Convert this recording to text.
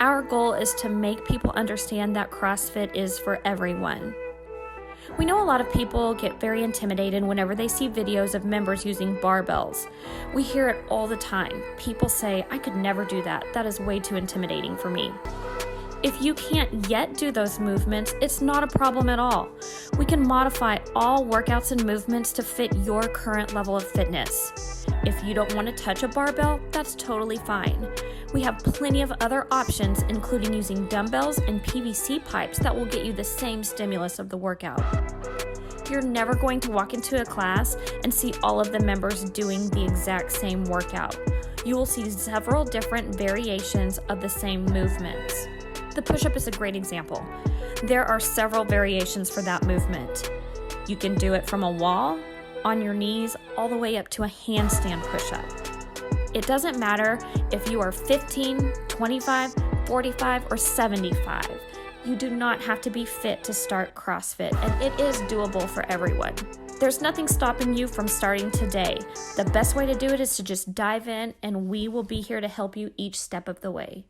Our goal is to make people understand that CrossFit is for everyone. We know a lot of people get very intimidated whenever they see videos of members using barbells. We hear it all the time. People say, "I could never do that. That is way too intimidating for me." If you can't yet do those movements, it's not a problem at all. We can modify all workouts and movements to fit your current level of fitness. If you don't want to touch a barbell, that's totally fine. We have plenty of other options, including using dumbbells and PVC pipes that will get you the same stimulus of the workout. You're never going to walk into a class and see all of the members doing the exact same workout. You will see several different variations of the same movements. The push-up is a great example. There are several variations for that movement. You can do it from a wall, on your knees, all the way up to a handstand push-up. It doesn't matter if you are 15, 25, 45, or 75. You do not have to be fit to start CrossFit, and it is doable for everyone. There's nothing stopping you from starting today. The best way to do it is to just dive in, and we will be here to help you each step of the way.